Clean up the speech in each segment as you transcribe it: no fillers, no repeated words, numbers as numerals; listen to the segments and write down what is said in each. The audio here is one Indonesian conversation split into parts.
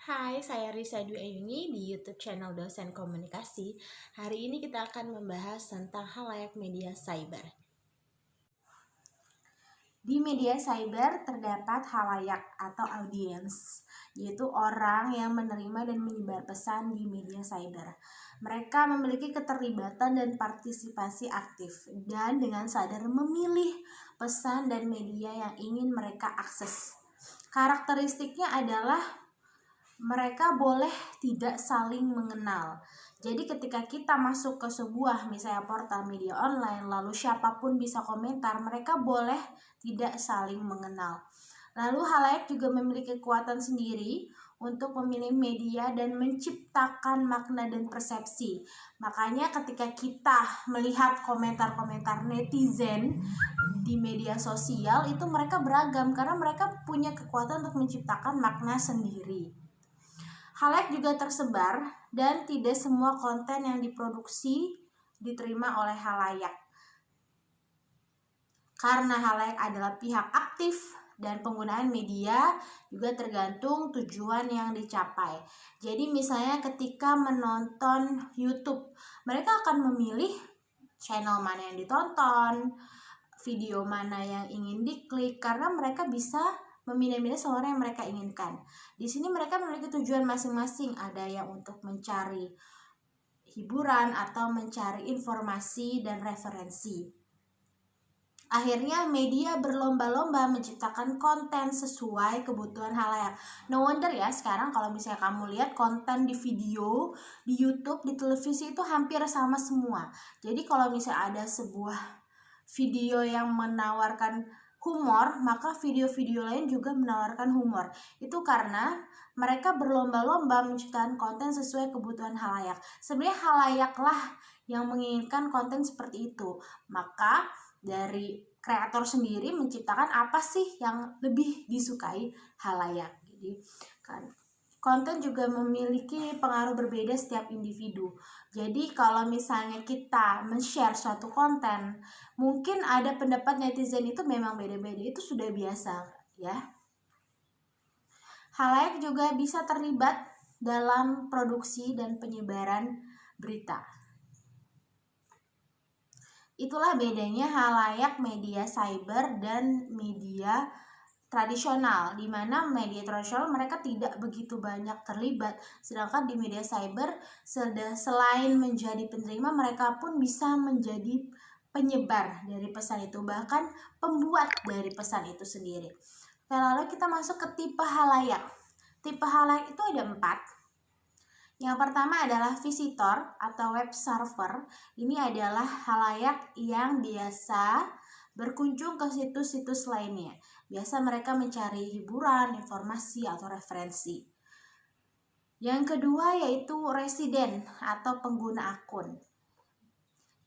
Hai, saya Risa Dwi Ayuni di YouTube channel Dosen Komunikasi. Hari ini kita akan membahas tentang khalayak media cyber. Di media cyber terdapat khalayak atau audiens, yaitu orang yang menerima dan menyebar pesan di media cyber. Mereka memiliki keterlibatan dan partisipasi aktif dan dengan sadar memilih pesan dan media yang ingin mereka akses. Karakteristiknya adalah mereka boleh tidak saling mengenal. Jadi ketika kita masuk ke sebuah misalnya portal media online, lalu siapapun bisa komentar, mereka boleh tidak saling mengenal. Lalu khalayak juga memiliki kekuatan sendiri untuk memilih media dan menciptakan makna dan persepsi. Makanya ketika kita melihat komentar-komentar netizen di media sosial, itu mereka beragam karena mereka punya kekuatan untuk menciptakan makna sendiri. Khalayak juga tersebar dan tidak semua konten yang diproduksi diterima oleh khalayak. Karena khalayak adalah pihak aktif dan penggunaan media juga tergantung tujuan yang dicapai. Jadi misalnya ketika menonton YouTube, mereka akan memilih channel mana yang ditonton, video mana yang ingin diklik, karena mereka bisa memilih-milih seorang yang mereka inginkan. Di sini mereka memiliki tujuan masing-masing. Ada yang untuk mencari hiburan atau mencari informasi dan referensi. Akhirnya media berlomba-lomba menciptakan konten sesuai kebutuhan khalayak. No wonder ya sekarang kalau misalnya kamu lihat konten di video, di YouTube, di televisi itu hampir sama semua. Jadi kalau misalnya ada sebuah video yang menawarkan humor, maka video-video lain juga menawarkan humor. Itu karena mereka berlomba-lomba menciptakan konten sesuai kebutuhan khalayak. Sebenarnya khalayaklah yang menginginkan konten seperti itu. Maka dari kreator sendiri menciptakan apa sih yang lebih disukai khalayak. Jadi kan konten juga memiliki pengaruh berbeda setiap individu. Jadi kalau misalnya kita men-share suatu konten, mungkin ada pendapat netizen itu memang beda-beda, itu sudah biasa ya. Khalayak juga bisa terlibat dalam produksi dan penyebaran berita. Itulah bedanya khalayak media cyber dan media tradisional, di mana media tradisional mereka tidak begitu banyak terlibat, sedangkan di media cyber selain menjadi penerima, mereka pun bisa menjadi penyebar dari pesan itu, bahkan pembuat dari pesan itu sendiri. Lalu kita masuk ke tipe khalayak. Tipe khalayak itu ada 4. Yang pertama adalah visitor atau web server. Ini adalah khalayak yang biasa berkunjung ke situs-situs lainnya. Biasa mereka mencari hiburan, informasi, atau referensi. Yang kedua yaitu resident atau pengguna akun.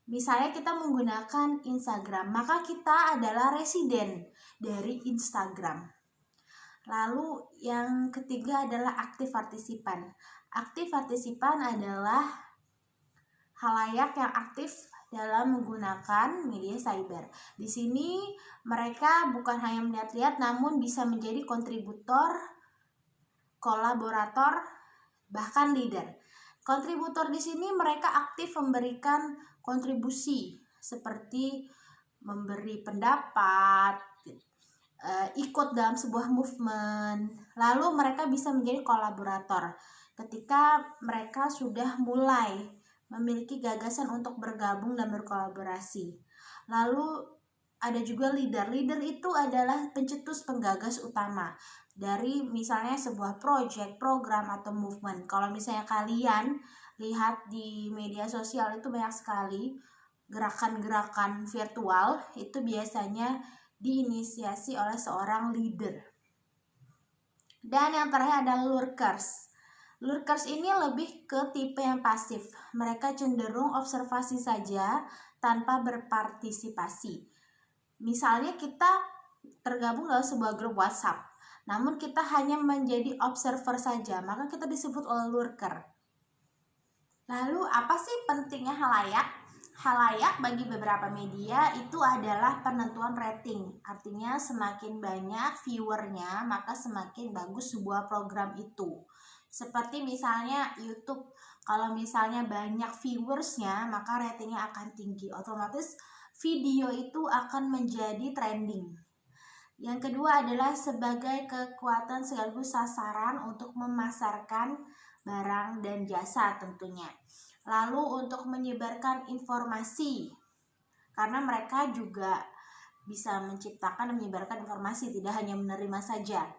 Misalnya kita menggunakan Instagram, maka kita adalah residen dari Instagram. Lalu yang ketiga adalah aktif partisipan. Aktif partisipan adalah khalayak yang aktif dalam menggunakan media cyber. Di sini mereka bukan hanya melihat-lihat, namun bisa menjadi kontributor, kolaborator, bahkan leader. Kontributor di sini mereka aktif memberikan kontribusi seperti memberi pendapat, ikut dalam sebuah movement. Lalu mereka bisa menjadi kolaborator ketika mereka sudah mulai memiliki gagasan untuk bergabung dan berkolaborasi. Lalu ada juga leader. Leader itu adalah pencetus penggagas utama dari misalnya sebuah project, program, atau movement. Kalau misalnya kalian lihat di media sosial itu banyak sekali gerakan-gerakan virtual, itu biasanya diinisiasi oleh seorang leader. Dan yang terakhir adalah lurkers. Lurkers ini lebih ke tipe yang pasif. Mereka cenderung observasi saja tanpa berpartisipasi. Misalnya kita tergabung dalam sebuah grup WhatsApp, namun kita hanya menjadi observer saja, maka kita disebut oleh lurker. Lalu apa sih pentingnya khalayak? Halayak bagi beberapa media itu adalah penentuan rating. Artinya semakin banyak viewernya, maka semakin bagus sebuah program itu. Seperti misalnya YouTube, kalau misalnya banyak viewersnya, maka ratingnya akan tinggi. Otomatis video itu akan menjadi trending. Yang kedua adalah sebagai kekuatan sekaligus sasaran untuk memasarkan barang dan jasa tentunya. Lalu untuk menyebarkan informasi, karena mereka juga bisa menciptakan dan menyebarkan informasi, tidak hanya menerima saja.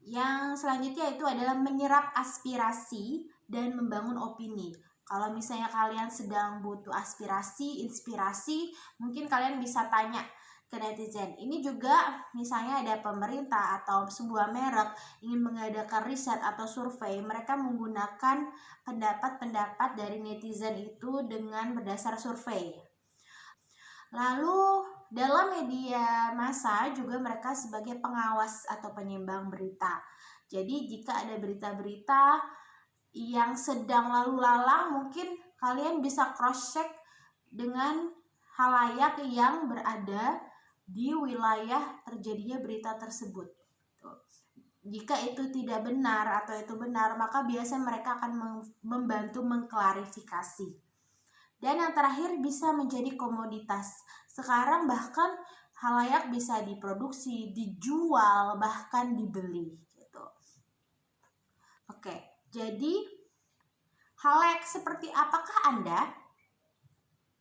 Yang selanjutnya itu adalah menyerap aspirasi dan membangun opini. Kalau misalnya kalian sedang butuh aspirasi, inspirasi, mungkin kalian bisa tanya ke netizen. Ini juga misalnya ada pemerintah atau sebuah merek ingin mengadakan riset atau survei, mereka menggunakan pendapat-pendapat dari netizen itu dengan berdasar survei. Lalu dalam media massa juga mereka sebagai pengawas atau penyeimbang berita. Jadi jika ada berita-berita yang sedang lalu lalang, mungkin kalian bisa cross check dengan halayak yang berada di wilayah terjadinya berita tersebut. Jika itu tidak benar atau itu benar, maka biasanya mereka akan membantu mengklarifikasi. Dan yang terakhir bisa menjadi komoditas. Sekarang bahkan halayak bisa diproduksi, dijual, bahkan dibeli gitu. Oke, jadi halayak seperti apakah Anda?